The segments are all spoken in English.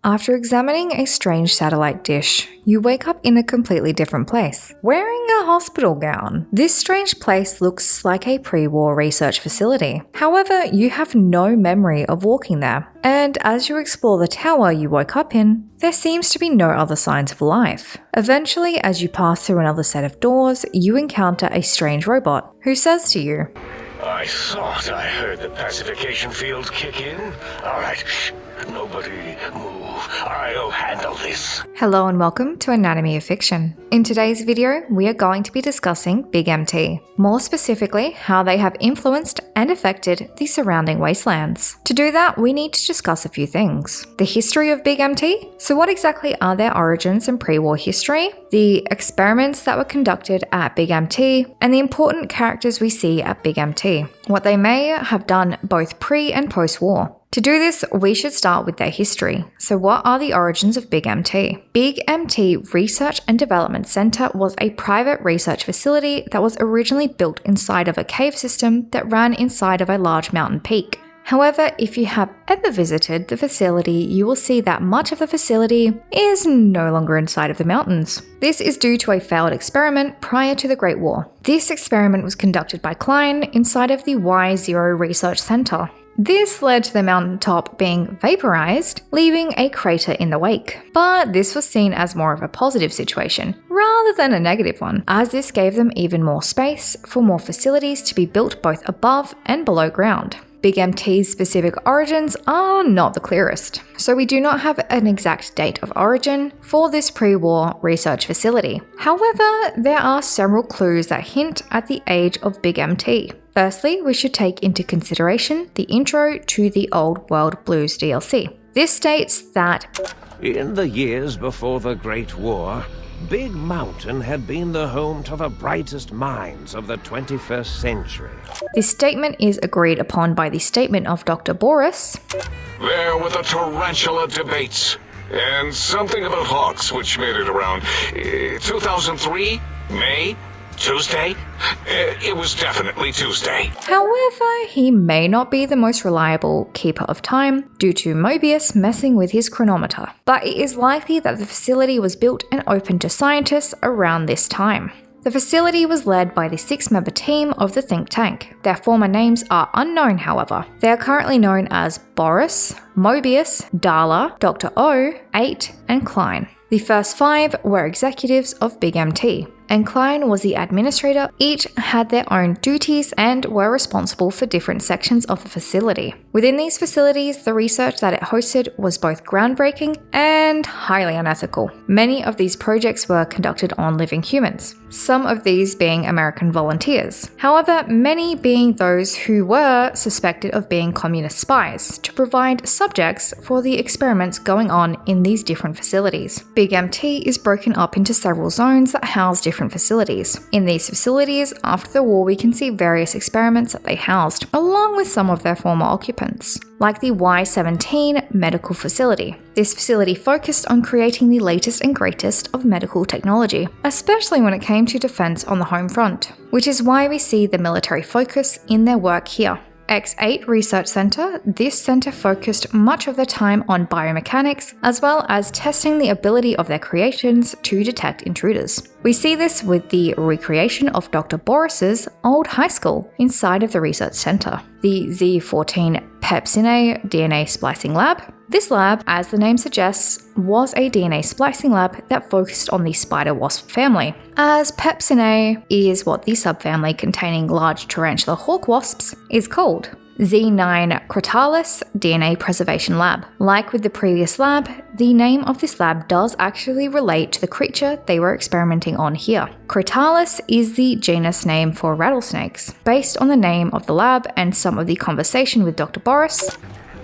After examining a strange satellite dish, you wake up in a completely different place, wearing a hospital gown. This strange place looks like a pre-war research facility. However, you have no memory of walking there, and as you explore the tower you woke up in, there seems to be no other signs of life. Eventually, as you pass through another set of doors, you encounter a strange robot who says to you, "I thought I heard the pacification field kick in. Alright, shh, nobody move. I'll handle this." Hello and welcome to Anatomy of Fiction. In today's video, we are going to be discussing Big MT, more specifically how they have influenced and affected the surrounding wastelands. To do that, we need to discuss a few things. The history of Big MT, so what exactly are their origins and pre-war history, the experiments that were conducted at Big MT, and the important characters we see at Big MT, what they may have done both pre- and post-war. To do this, we should start with their history. So what are the origins of Big MT? Big MT Research and Development Center was a private research facility that was originally built inside of a cave system that ran inside of a large mountain peak. However, if you have ever visited the facility, you will see that much of the facility is no longer inside of the mountains. This is due to a failed experiment prior to the Great War. This experiment was conducted by Klein inside of the Y0 Research Center. This led to the mountaintop being vaporized, leaving a crater in the wake. But this was seen as more of a positive situation, rather than a negative one, as this gave them even more space for more facilities to be built both above and below ground. Big MT's specific origins are not the clearest, so we do not have an exact date of origin for this pre-war research facility. However, there are several clues that hint at the age of Big MT. Firstly, we should take into consideration the intro to the Old World Blues DLC. This states that in the years before the Great War, Big Mountain had been the home to the brightest minds of the 21st century. This statement is agreed upon by the statement of Dr. Boris. There were the tarantula debates, and something about hawks, which made it around 2003, May, Tuesday? It was definitely Tuesday. However, he may not be the most reliable keeper of time due to Mobius messing with his chronometer, but it is likely that the facility was built and open to scientists around this time. The facility was led by the 6-member team of the think tank. Their former names are unknown, however. They are currently known as Boris, Mobius, Darla, Dr. O, 8, and Klein. The first 5 were executives of Big MT, and Klein was the administrator. Each had their own duties and were responsible for different sections of the facility. Within these facilities, the research that it hosted was both groundbreaking and highly unethical. Many of these projects were conducted on living humans, some of these being American volunteers. However, many being those who were suspected of being communist spies to provide subjects for the experiments going on in these different facilities. Big MT is broken up into several zones that house different facilities. In these facilities, after the war, we can see various experiments that they housed, along with some of their former occupants, like the Y17 medical facility. This facility focused on creating the latest and greatest of medical technology, especially when it came to defense on the home front, which is why we see the military focus in their work here. X8 Research Center. This center focused much of their time on biomechanics, as well as testing the ability of their creations to detect intruders. We see this with the recreation of Dr. Boris's old high school inside of the research center. The Z14 Pepsine DNA Splicing Lab. This lab, as the name suggests, was a DNA splicing lab that focused on the spider wasp family, as Pepsine is what the subfamily containing large tarantula hawk wasps is called. Z9 Crotalis DNA Preservation Lab. Like with the previous lab, the name of this lab does actually relate to the creature they were experimenting on here. Crotalis is the genus name for rattlesnakes, based on the name of the lab and some of the conversation with Dr. Boris.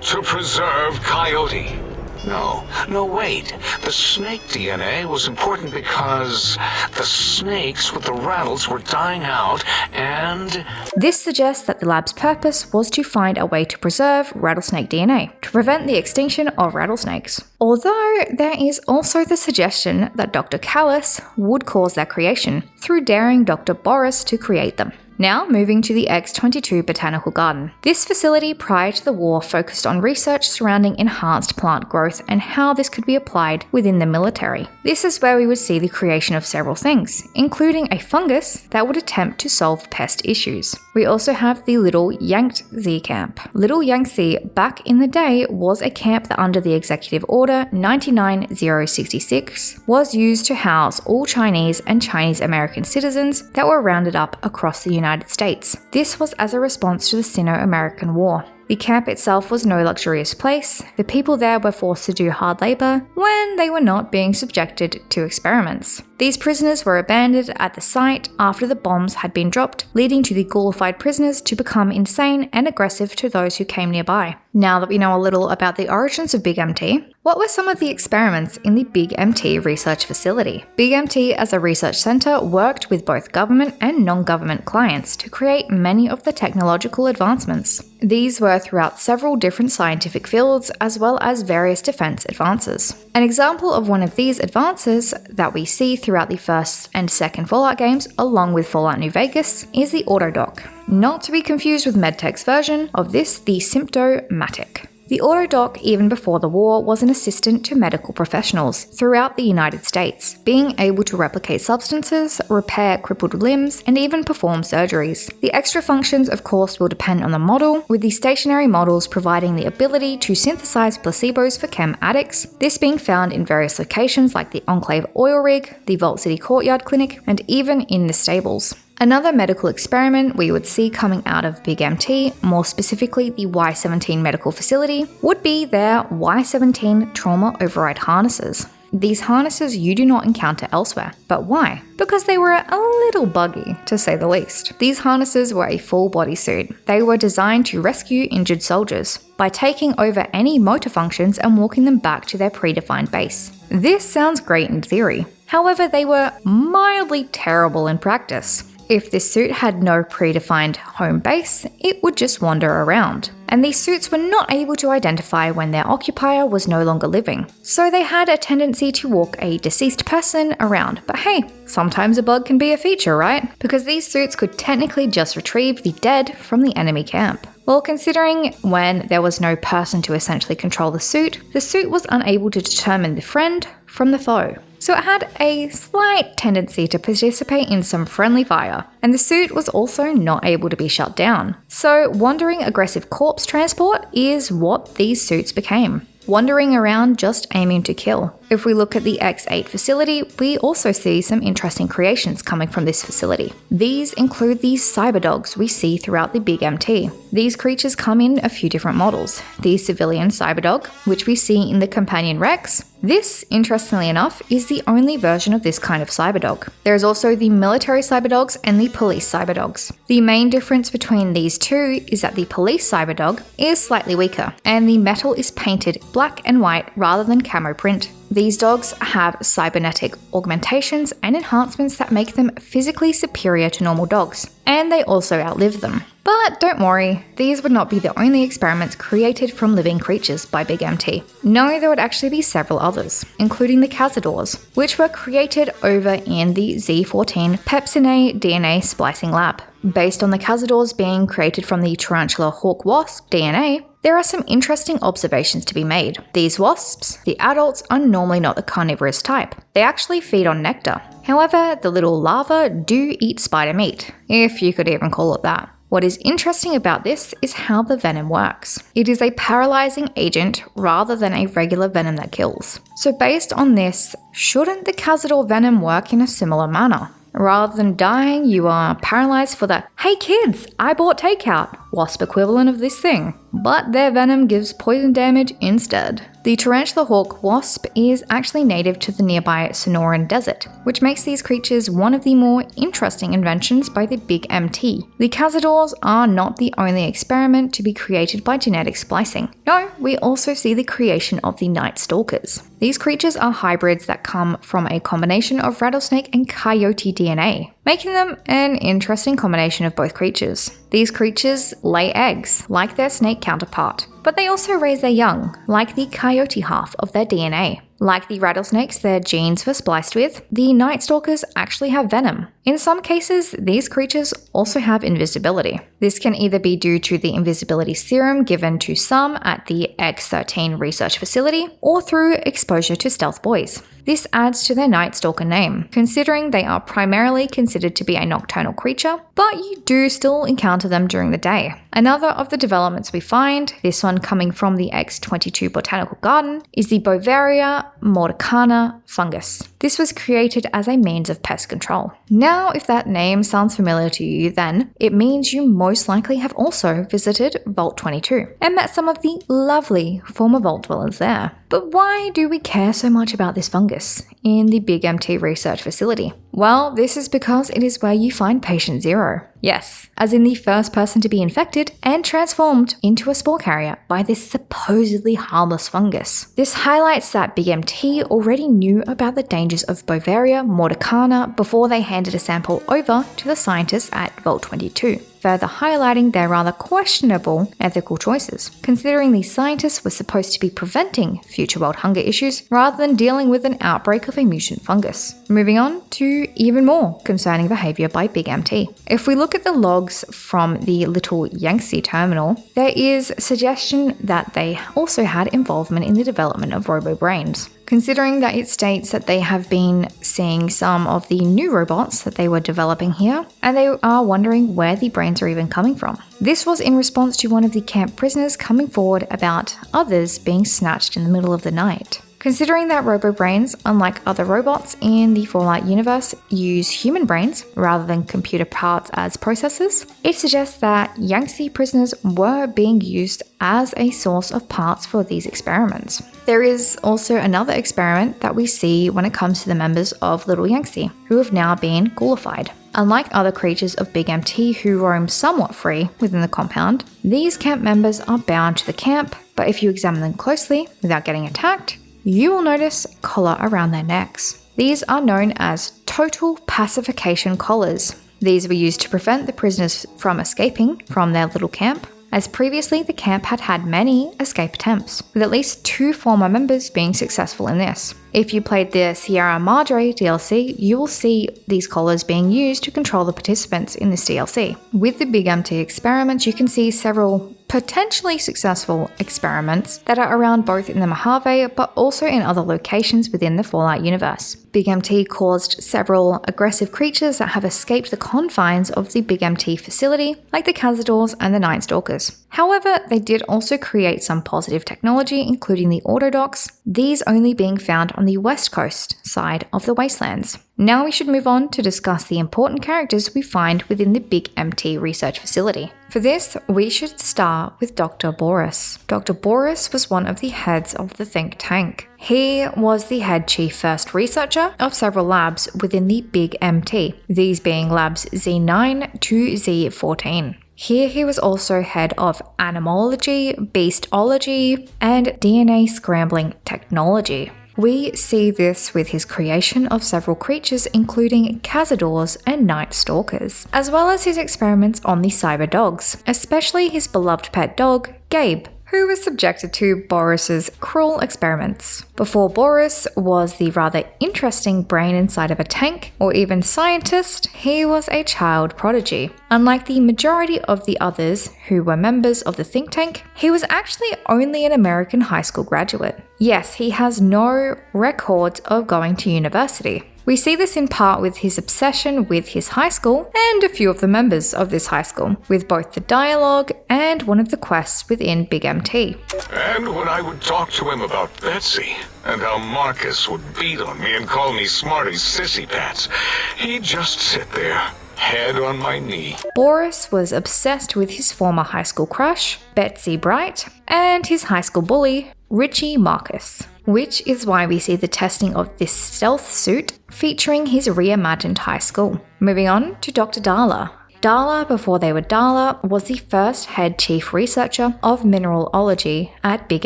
To preserve coyote. No, wait. The snake DNA was important because the snakes with the rattles were dying out and... This suggests that the lab's purpose was to find a way to preserve rattlesnake DNA, to prevent the extinction of rattlesnakes. Although there is also the suggestion that Dr. Callis would cause their creation, through daring Dr. Boris to create them. Now moving to the X-22 Botanical Garden. This facility prior to the war focused on research surrounding enhanced plant growth and how this could be applied within the military. This is where we would see the creation of several things, including a fungus that would attempt to solve pest issues. We also have the Little Yangtze Camp. Little Yangtze back in the day was a camp that under the Executive Order 99066 was used to house all Chinese and Chinese American citizens that were rounded up across the United States. This was as a response to the Sino-American War. The camp itself was no luxurious place. The people there were forced to do hard labor when they were not being subjected to experiments. These prisoners were abandoned at the site after the bombs had been dropped, leading to the Gaulified prisoners to become insane and aggressive to those who came nearby. Now that we know a little about the origins of Big MT, what were some of the experiments in the Big MT research facility? Big MT as a research center worked with both government and non-government clients to create many of the technological advancements. These were throughout several different scientific fields as well as various defense advances. An example of one of these advances that we see throughout the first and second Fallout games along with Fallout New Vegas is the Autodoc. Not to be confused with Medtech's version of this, the Symptomatic. The Autodoc, even before the war, was an assistant to medical professionals throughout the United States, being able to replicate substances, repair crippled limbs, and even perform surgeries. The extra functions, of course, will depend on the model, with the stationary models providing the ability to synthesize placebos for chem addicts, this being found in various locations like the Enclave Oil Rig, the Vault City Courtyard Clinic, and even in the stables. Another medical experiment we would see coming out of Big MT, more specifically the Y-17 medical facility, would be their Y-17 trauma override harnesses. These harnesses you do not encounter elsewhere. But why? Because they were a little buggy, to say the least. These harnesses were a full body suit. They were designed to rescue injured soldiers by taking over any motor functions and walking them back to their predefined base. This sounds great in theory. However, they were mildly terrible in practice. If this suit had no predefined home base, it would just wander around. And these suits were not able to identify when their occupier was no longer living. So they had a tendency to walk a deceased person around. But hey, sometimes a bug can be a feature, right? Because these suits could technically just retrieve the dead from the enemy camp. Well, considering when there was no person to essentially control the suit was unable to determine the friend from the foe. So it had a slight tendency to participate in some friendly fire, and the suit was also not able to be shut down. So wandering aggressive corpse transport is what these suits became. Wandering around just aiming to kill. If we look at the X8 facility, we also see some interesting creations coming from this facility. These include the cyberdogs we see throughout the Big MT. These creatures come in a few different models. The civilian cyberdog, which we see in the companion Rex. This, interestingly enough, is the only version of this kind of cyberdog. There is also the military cyberdogs and the police cyberdogs. The main difference between these two is that the police cyberdog is slightly weaker, and the metal is painted black and white rather than camo print. These dogs have cybernetic augmentations and enhancements that make them physically superior to normal dogs, and they also outlive them. But don't worry, these would not be the only experiments created from living creatures by Big MT. No, there would actually be several others, including the Cazadors, which were created over in the Z14 Pepsine DNA splicing lab. Based on the Cazadors being created from the tarantula hawk wasp DNA, there are some interesting observations to be made. These wasps, the adults, are normally not the carnivorous type. They actually feed on nectar. However, the little larvae do eat spider meat, if you could even call it that. What is interesting about this is how the venom works. It is a paralyzing agent rather than a regular venom that kills. So based on this, shouldn't the Cazador venom work in a similar manner? Rather than dying, you are paralyzed for the "hey kids, I bought takeout" wasp equivalent of this thing. But their venom gives poison damage instead. The tarantula hawk wasp is actually native to the nearby Sonoran Desert, which makes these creatures one of the more interesting inventions by the Big MT. The Cazadors are not the only experiment to be created by genetic splicing. No, we also see the creation of the Night Stalkers. These creatures are hybrids that come from a combination of rattlesnake and coyote DNA, making them an interesting combination of both creatures. These creatures lay eggs, like their snake counterpart, but they also raise their young, like the coyote half of their DNA. Like the rattlesnakes their genes were spliced with, the Night Stalkers actually have venom. In some cases, these creatures also have invisibility. This can either be due to the invisibility serum given to some at the X-13 research facility, or through exposure to stealth boys. This adds to their Night Stalker name, considering they are primarily considered to be a nocturnal creature, but you do still encounter them during the day. Another of the developments we find, this one coming from the X-22 Botanical Garden, is the Bovaria mordicana fungus. This was created as a means of pest control. Now, if that name sounds familiar to you, then it means you most likely have also visited Vault 22 and met some of the lovely former Vault dwellers there. But why do we care so much about this fungus in the Big MT research facility? Well, this is because it is where you find Patient Zero. Yes, as in the first person to be infected and transformed into a spore carrier by this supposedly harmless fungus. This highlights that Big MT already knew about the dangers of Bovaria mordicana before they handed a sample over to the scientists at Vault 22, further highlighting their rather questionable ethical choices, considering these scientists were supposed to be preventing future world hunger issues rather than dealing with an outbreak of a mutant fungus. Moving on to even more concerning behavior by Big MT. If we look at the logs from the Little Yangtze terminal, there is suggestion that they also had involvement in the development of robo-brains. Considering that it states that they have been seeing some of the new robots that they were developing here, and they are wondering where the brains are even coming from. This was in response to one of the camp prisoners coming forward about others being snatched in the middle of the night. Considering that robo-brains, unlike other robots in the Fallout universe, use human brains rather than computer parts as processors, it suggests that Yangtze prisoners were being used as a source of parts for these experiments. There is also another experiment that we see when it comes to the members of Little Yangtze, who have now been ghoulified. Unlike other creatures of Big MT who roam somewhat free within the compound, these camp members are bound to the camp, but if you examine them closely without getting attacked, you will notice collar around their necks. These are known as total pacification collars. These were used to prevent the prisoners from escaping from their little camp, as previously the camp had had many escape attempts, with at least 2 former members being successful in this. If you played the Sierra Madre DLC, you will see these collars being used to control the participants in this DLC. With the Big MT experiments, you can see several potentially successful experiments that are around both in the Mojave but also in other locations within the Fallout universe. Big MT caused several aggressive creatures that have escaped the confines of the Big MT facility, like the Cazadors and the Night Stalkers. However, they did also create some positive technology, including the autodocs, these only being found on the west coast side of the Wastelands. Now we should move on to discuss the important characters we find within the Big MT research facility. For this, we should start with Dr. Boris. Dr. Boris was one of the heads of the think tank. He was the head chief first researcher of several labs within the Big MT, these being labs Z9 to Z14. Here he was also head of animalology, beastology, and DNA scrambling technology. We see this with his creation of several creatures including Cazadors and Night Stalkers, as well as his experiments on the cyber dogs, especially his beloved pet dog, Gabe, who was subjected to Boris's cruel experiments. Before Boris was the rather interesting brain inside of a tank, or even scientist, he was a child prodigy. Unlike the majority of the others who were members of the think tank, he was actually only an American high school graduate. Yes, he has no records of going to university. We see this in part with his obsession with his high school and a few of the members of this high school, with both the dialogue and one of the quests within Big MT. And when I would talk to him about Betsy, and how Marcus would beat on me and call me Smarty's sissy pats, he'd just sit there, head on my knee. Boris was obsessed with his former high school crush, Betsy Bright, and his high school bully, Richie Marcus, which is why we see the testing of this stealth suit featuring his reimagined high school. Moving on to Dr. Darla. Darla, before they were Darla, was the first head chief researcher of mineralogy at Big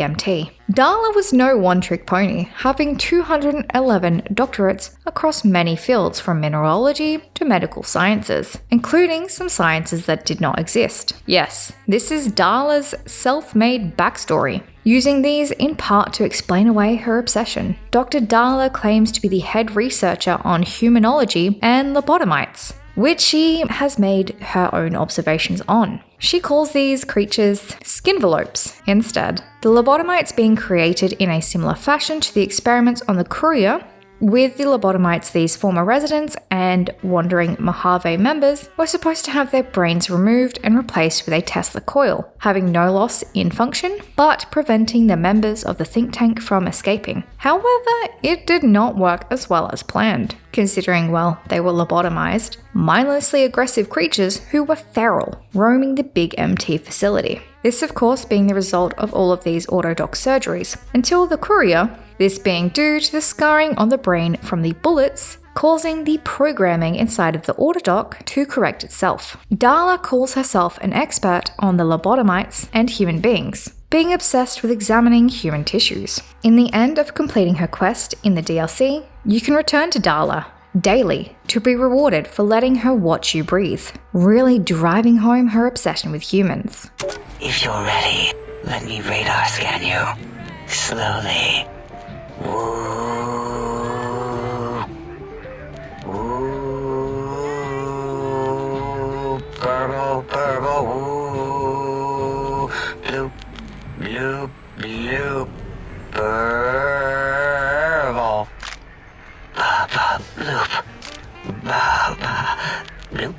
MT. Darla was no one-trick pony, having 211 doctorates across many fields from mineralogy to medical sciences, including some sciences that did not exist. Yes, this is Darla's self-made backstory. using these in part to explain away her obsession. Dr. Darla claims to be the head researcher on humanology and lobotomites, which she has made her own observations on. She calls these creatures skinvelopes instead. The lobotomites being created in a similar fashion to the experiments on the Courier. With the lobotomites, these former residents and wandering Mojave members were supposed to have their brains removed and replaced with a Tesla coil, having no loss in function, but preventing the members of the think tank from escaping. However, it did not work as well as planned, considering, well, they were lobotomized, mindlessly aggressive creatures who were feral, roaming the Big MT facility. This, of course, being the result of all of these autodoc surgeries, until the Courier, this being due to the scarring on the brain from the bullets, causing the programming inside of the autodoc to correct itself. Darla calls herself an expert on the lobotomites and human beings, being obsessed with examining human tissues. In the end of completing her quest in the DLC, you can return to Darla daily to be rewarded for letting her watch you breathe, really driving home her obsession with humans. If you're ready, let me radar scan you. Slowly. Ooh. Ooh. Purple, purple, ooh. Bloop, bloop, bloop. Purple. Ba, ba, bloop. Ba, ba, bloop.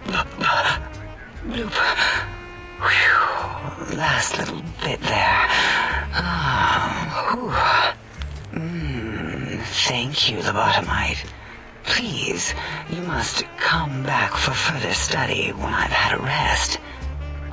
Ba, ba, bloop. Whew. Last little bit there. Thank you, lobotomite. Please, you must come back for further study when I've had a rest.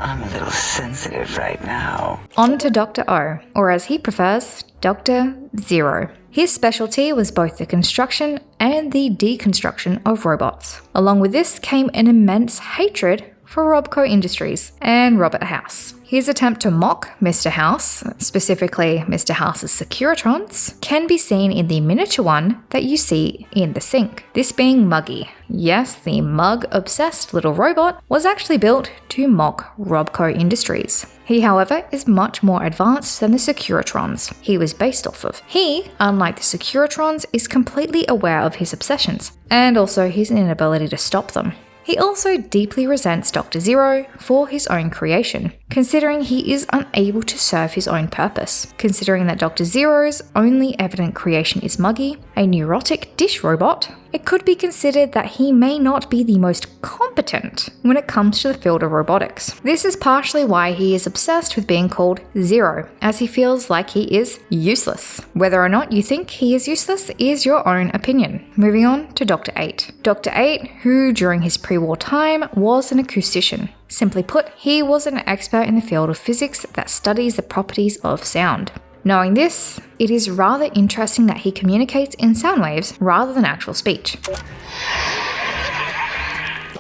I'm a little sensitive right now. On to Dr. O, or as he prefers, Dr. Zero. His specialty was both the construction and the deconstruction of robots. Along with this came an immense hatred for Robco Industries and Robert House. His attempt to mock Mr. House, specifically Mr. House's Securitrons, can be seen in the miniature one that you see in the sink, this being Muggy. Yes, the mug-obsessed little robot was actually built to mock Robco Industries. He, however, is much more advanced than the Securitrons he was based off of. He, unlike the Securitrons, is completely aware of his obsessions, and also his inability to stop them. He also deeply resents Dr. Zero for his own creation, considering he is unable to serve his own purpose. Considering that Dr. Zero's only evident creation is Muggy, a neurotic dish robot, it could be considered that he may not be the most competent when it comes to the field of robotics. This is partially why he is obsessed with being called Zero, as he feels like he is useless. Whether or not you think he is useless is your own opinion. Moving on to Dr. 8. Dr. 8, who during his pre-war time was an acoustician. Simply put, he was an expert in the field of physics that studies the properties of sound. Knowing this, it is rather interesting that he communicates in sound waves rather than actual speech.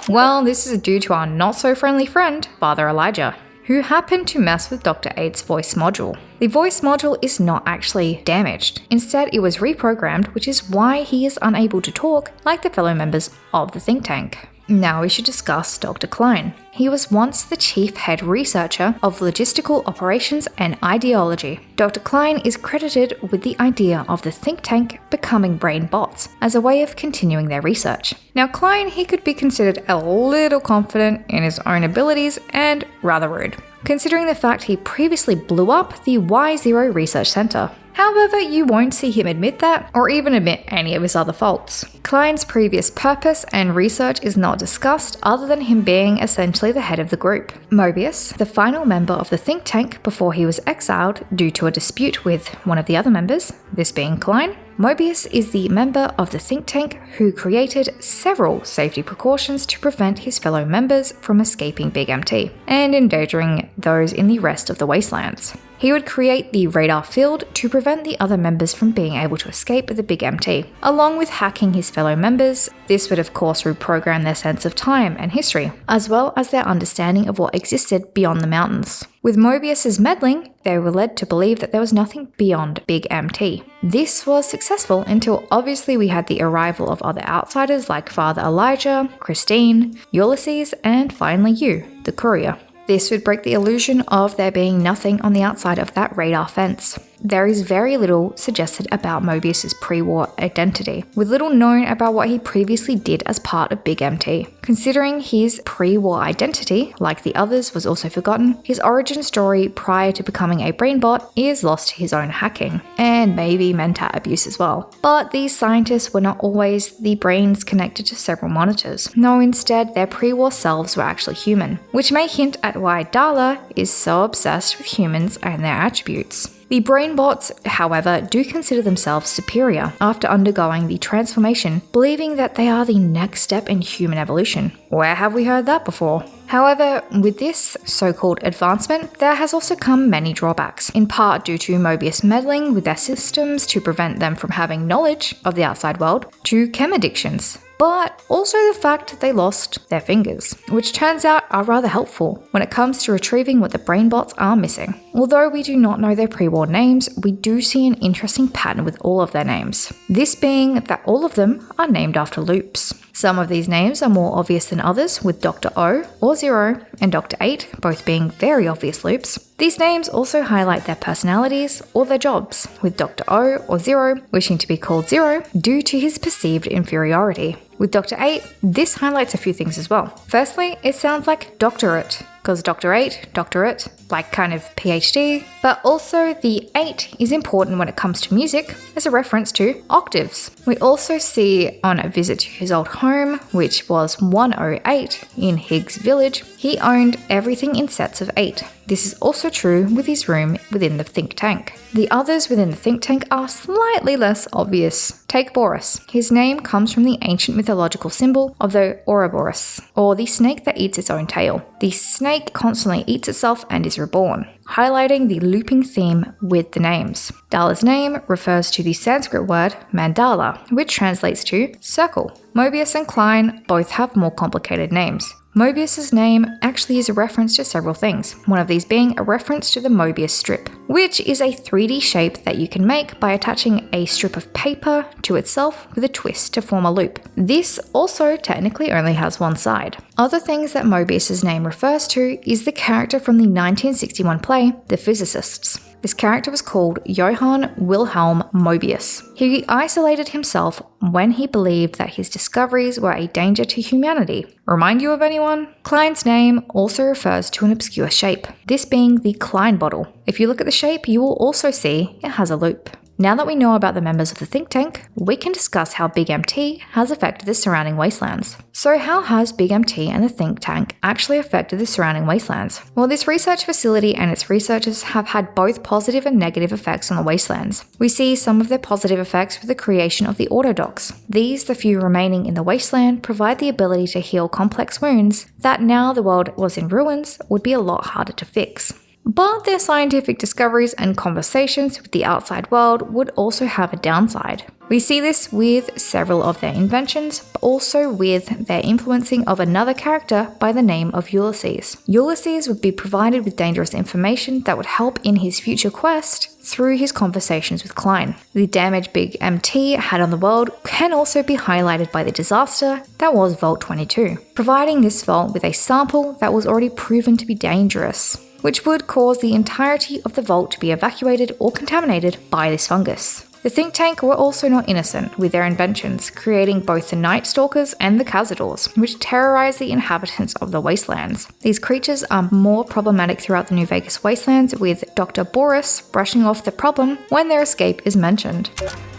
Well, this is due to our not-so-friendly friend, Father Elijah, who happened to mess with Dr. 8's voice module. The voice module is not actually damaged. Instead, it was reprogrammed, which is why he is unable to talk like the fellow members of the think tank. Now we should discuss Dr. Klein. He was once the chief head researcher of logistical operations and ideology. Dr. Klein is credited with the idea of the think tank becoming brain bots as a way of continuing their research. Now Klein, he could be considered a little confident in his own abilities and rather rude, considering the fact he previously blew up the Y0 Research Center. However, you won't see him admit that, or even admit any of his other faults. Klein's previous purpose and research is not discussed other than him being essentially the head of the group. Mobius, the final member of the think tank before he was exiled due to a dispute with one of the other members, this being Klein, Mobius is the member of the think tank who created several safety precautions to prevent his fellow members from escaping Big MT and endangering those in the rest of the Wastelands. He would create the radar field to prevent the other members from being able to escape the Big MT. Along with hacking his fellow members, this would of course reprogram their sense of time and history, as well as their understanding of what existed beyond the mountains. With Mobius's meddling, they were led to believe that there was nothing beyond Big MT. This was successful until obviously we had the arrival of other outsiders like Father Elijah, Christine, Ulysses, and finally you, the Courier. This would break the illusion of there being nothing on the outside of that radar fence. There is very little suggested about Mobius's pre-war identity, with little known about what he previously did as part of Big MT. Considering his pre-war identity, like the others, was also forgotten, his origin story prior to becoming a brainbot is lost to his own hacking, and maybe mentat abuse as well. But these scientists were not always the brains connected to several monitors. No, instead, their pre-war selves were actually human, which may hint at why Darla is so obsessed with humans and their attributes. The brainbots, however, do consider themselves superior after undergoing the transformation, believing that they are the next step in human evolution. Where have we heard that before? However, with this so-called advancement, there has also come many drawbacks, in part due to Mobius meddling with their systems to prevent them from having knowledge of the outside world, to chem addictions, but also the fact that they lost their fingers, which turns out are rather helpful when it comes to retrieving what the brainbots are missing. Although we do not know their pre-war names, we do see an interesting pattern with all of their names. This being that all of them are named after loops. Some of these names are more obvious than others, with Dr. O or Zero and Dr. 8 both being very obvious loops. These names also highlight their personalities or their jobs, with Dr. O or Zero wishing to be called Zero due to his perceived inferiority. With Dr. 8, this highlights a few things as well. Firstly, it sounds like doctorate, because Dr. 8, doctorate, like kind of PhD, but also the 8 is important when it comes to music as a reference to octaves. We also see on a visit to his old home, which was 108 in Higgs Village, he owned everything in sets of 8. This is also true with his room within the think tank. The others within the think tank are slightly less obvious. Take Boris. His name comes from the ancient mythological symbol of the Ouroboros, or the snake that eats its own tail. The snake constantly eats itself and is reborn, highlighting the looping theme with the names. Dala's name refers to the Sanskrit word mandala, which translates to circle. Mobius and Klein both have more complicated names. Mobius's name actually is a reference to several things, one of these being a reference to the Mobius strip, which is a 3D shape that you can make by attaching a strip of paper to itself with a twist to form a loop. This also technically only has one side. Other things that Mobius's name refers to is the character from the 1961 play, The Physicists. This character was called Johann Wilhelm Mobius. He isolated himself when he believed that his discoveries were a danger to humanity. Remind you of anyone? Klein's name also refers to an obscure shape, this being the Klein bottle. If you look at the shape, you will also see it has a loop. Now that we know about the members of the think tank, we can discuss how Big MT has affected the surrounding wastelands. So how has Big MT and the think tank actually affected the surrounding wastelands? Well, this research facility and its researchers have had both positive and negative effects on the wastelands. We see some of their positive effects with the creation of the autodocs. These, the few remaining in the wasteland, provide the ability to heal complex wounds that now the world was in ruins would be a lot harder to fix. But their scientific discoveries and conversations with the outside world would also have a downside. We see this with several of their inventions, but also with their influencing of another character by the name of Ulysses. Ulysses would be provided with dangerous information that would help in his future quest through his conversations with Klein. The damage Big MT had on the world can also be highlighted by the disaster that was Vault 22, providing this vault with a sample that was already proven to be dangerous, which would cause the entirety of the vault to be evacuated or contaminated by this fungus. The think tank were also not innocent with their inventions, creating both the Night Stalkers and the Cazadors, which terrorize the inhabitants of the wastelands. These creatures are more problematic throughout the New Vegas wastelands, with Dr. Boris brushing off the problem when their escape is mentioned.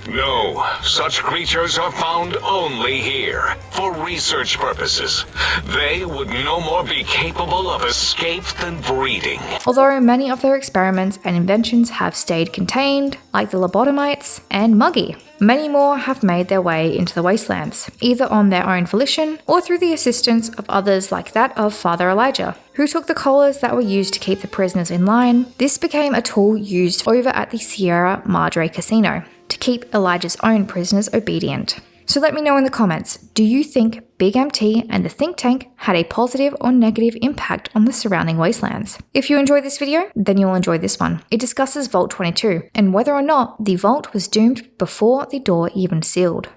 No, such creatures are found only here, for research purposes. They would no more be capable of escape than breeding. Although many of their experiments and inventions have stayed contained, like the lobotomites and Muggy, many more have made their way into the wastelands, either on their own volition or through the assistance of others like that of Father Elijah, who took the collars that were used to keep the prisoners in line. This became a tool used over at the Sierra Madre Casino to keep Elijah's own prisoners obedient. So let me know in the comments, do you think Big MT and the think tank had a positive or negative impact on the surrounding wastelands? If you enjoyed this video, then you'll enjoy this one. It discusses Vault 22 and whether or not the vault was doomed before the door even sealed.